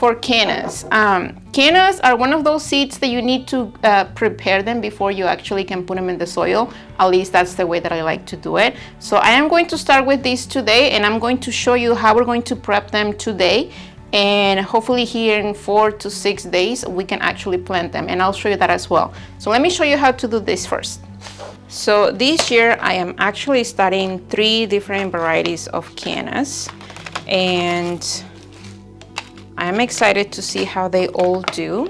for cannas. Cannas are one of those seeds that you need to prepare them before you actually can put them in the soil. At least that's the way that I like to do it. So I am going to start with these today, and I'm going to show you how we're going to prep them today. And hopefully here in 4 to 6 days, we can actually plant them, and I'll show you that as well. So let me show you how to do this first. So this year I am actually studying 3 different varieties of cannas, and I'm excited to see how they all do.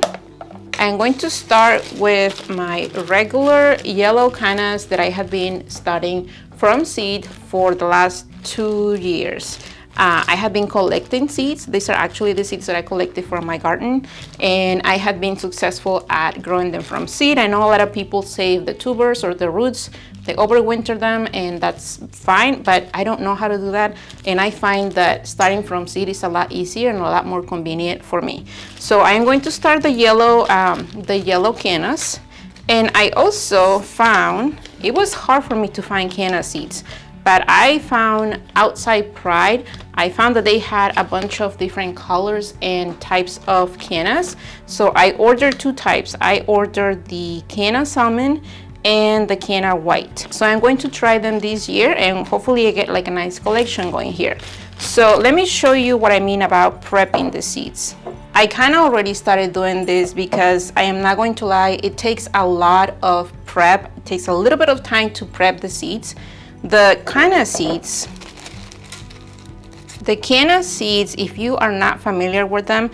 I'm going to start with my regular yellow cannas that I have been studying from seed for the last 2 years. I have been collecting seeds. These are actually the seeds that I collected from my garden, and I have been successful at growing them from seed. I know a lot of people save the tubers or the roots, they overwinter them, and that's fine, but I don't know how to do that, and I find that starting from seed is a lot easier and a lot more convenient for me. So I am going to start the yellow cannas, and I also found, it was hard for me to find canna seeds, but I found outside Pride, I found that they had a bunch of different colors and types of cannas. So I ordered 2 types. I ordered the canna salmon and the canna white. So I'm going to try them this year, and hopefully I get like a nice collection going here. So let me show you what I mean about prepping the seeds. I kind of already started doing this because I am not going to lie, it takes a lot of prep. It takes a little bit of time to prep the seeds. The canna seeds, if you are not familiar with them,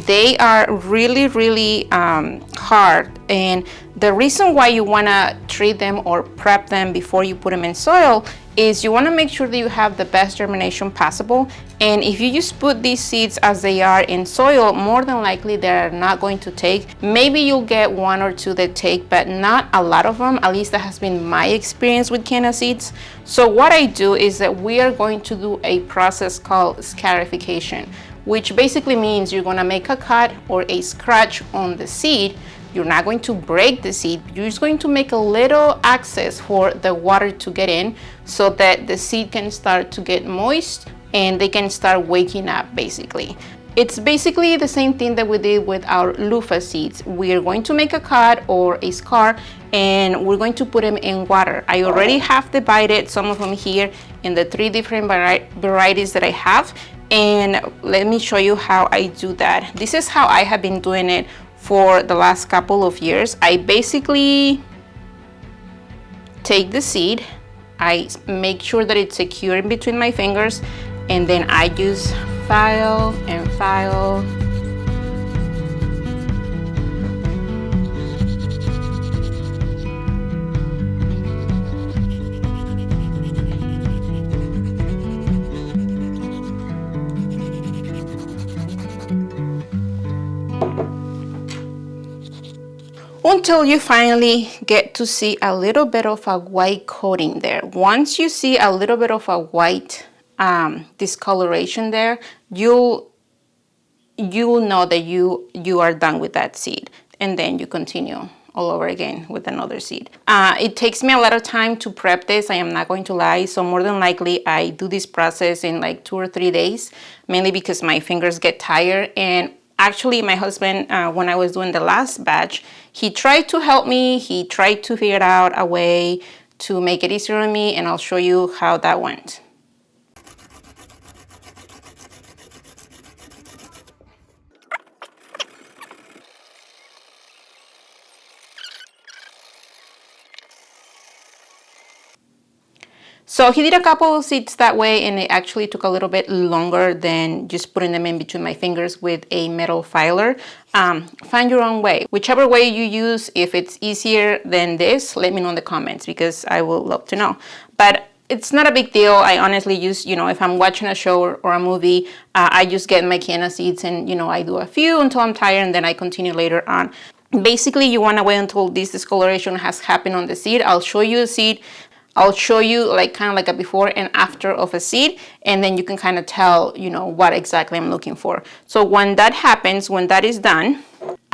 they are really hard, and the reason why you want to treat them or prep them before you put them in soil is you want to make sure that you have the best germination possible. And if you just put these seeds as they are in soil, more than likely they're not going to take. Maybe you'll get 1 or 2 that take, but not a lot of them. At least that has been my experience with canna seeds. So what I do is that we are going to do a process called scarification, which basically means you're going to make a cut or a scratch on the seed. You're not going to break the seed, you're just going to make a little access for the water to get in so that the seed can start to get moist and they can start waking up basically. It's basically the same thing that we did with our loofah seeds. We are going to make a cut or a scar, and we're going to put them in water. I already have divided some of them here in the 3 different varieties that I have, and let me show you how I do that. This is how I have been doing it for the last couple of years. I basically take the seed, I make sure that it's secure in between my fingers, and then I just file and file. Until you finally get to see a little bit of a white coating there. Once you see a little bit of a white discoloration there, you'll know that you are done with that seed, and then you continue all over again with another seed. It takes me a lot of time to prep this, I am not going to lie, so more than likely I do this process in like 2 or 3 days, mainly because my fingers get tired. And actually my husband, when I was doing the last batch, he tried to help me, he tried to figure out a way to make it easier on me, and I'll show you how that went. So he did a couple of seeds that way, and it actually took a little bit longer than just putting them in between my fingers with a metal filer. Find your own way. Whichever way you use, if it's easier than this, let me know in the comments because I would love to know. But it's not a big deal. I honestly use, if I'm watching a show or a movie, I just get my canna seeds and, I do a few until I'm tired, and then I continue later on. Basically, you want to wait until this discoloration has happened on the seed. I'll show you a seed. I'll show you kind of like a before and after of a seed, and then you can kind of tell, what exactly I'm looking for. So when that happens, when that is done,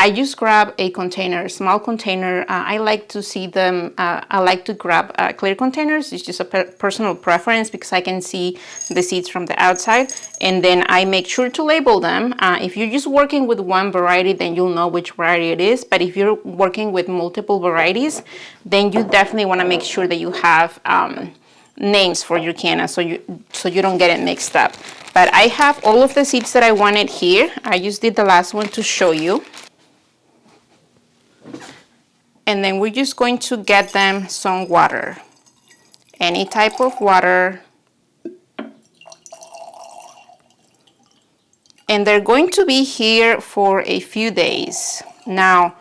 I just grab a container, a small container. I like to see them, I like to grab clear containers. It's just a personal preference because I can see the seeds from the outside. And then I make sure to label them. If you're just working with one variety, then you'll know which variety it is. But if you're working with multiple varieties, then you definitely want to make sure that you have names for your cannas so you don't get it mixed up. But I have all of the seeds that I wanted here. I just did the last one to show you. And then we're just going to get them some water, any type of water. And they're going to be here for a few days. Now,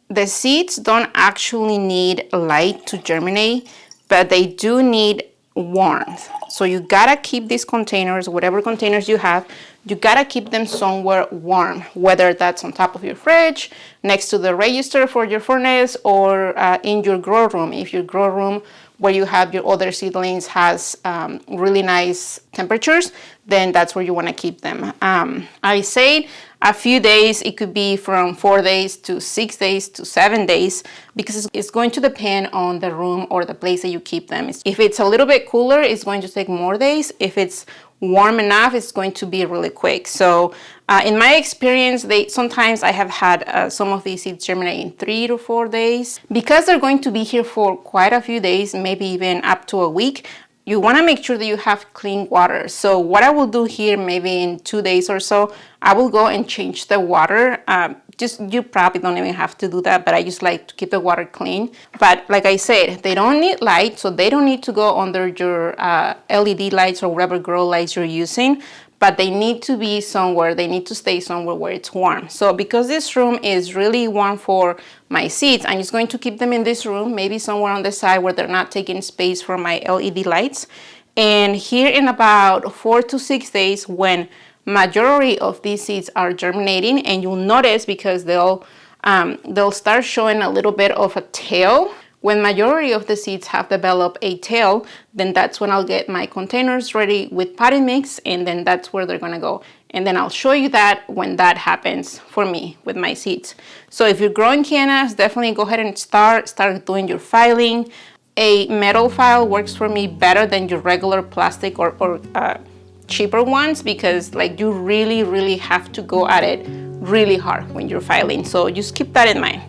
the seeds don't actually need light to germinate, but they do need warmth. So you gotta keep these containers, whatever containers you have, you gotta keep them somewhere warm, whether that's on top of your fridge, next to the register for your furnace, or in your grow room. If your grow room where you have your other seedlings has really nice temperatures, then that's where you wanna keep them. I say a few days, it could be from 4 days to 6 days to 7 days, because it's going to depend on the room or the place that you keep them. If it's a little bit cooler, it's going to take more days. If it's warm enough, it's going to be really quick. So in my experience, sometimes I have had some of these seeds germinate in 3 to 4 days. Because they're going to be here for quite a few days, maybe even up to a week, you want to make sure that you have clean water. So what I will do here, maybe in 2 days or so, I will go and change the water. You probably don't even have to do that, but I just like to keep the water clean. But like I said, they don't need light, so they don't need to go under your LED lights or whatever grow lights you're using. But they need to be somewhere, they need to stay somewhere where it's warm. So because this room is really warm for my seeds, I'm just going to keep them in this room, maybe somewhere on the side where they're not taking space from my LED lights. And here in about 4 to 6 days, when majority of these seeds are germinating, and you'll notice because they'll start showing a little bit of a tail. When majority of the seeds have developed a tail, then that's when I'll get my containers ready with potting mix, and then that's where they're gonna go. And then I'll show you that when that happens for me with my seeds. So if you're growing cannas, definitely go ahead and start doing your filing. A metal file works for me better than your regular plastic or cheaper ones, because like you really have to go at it really hard when you're filing. So just keep that in mind.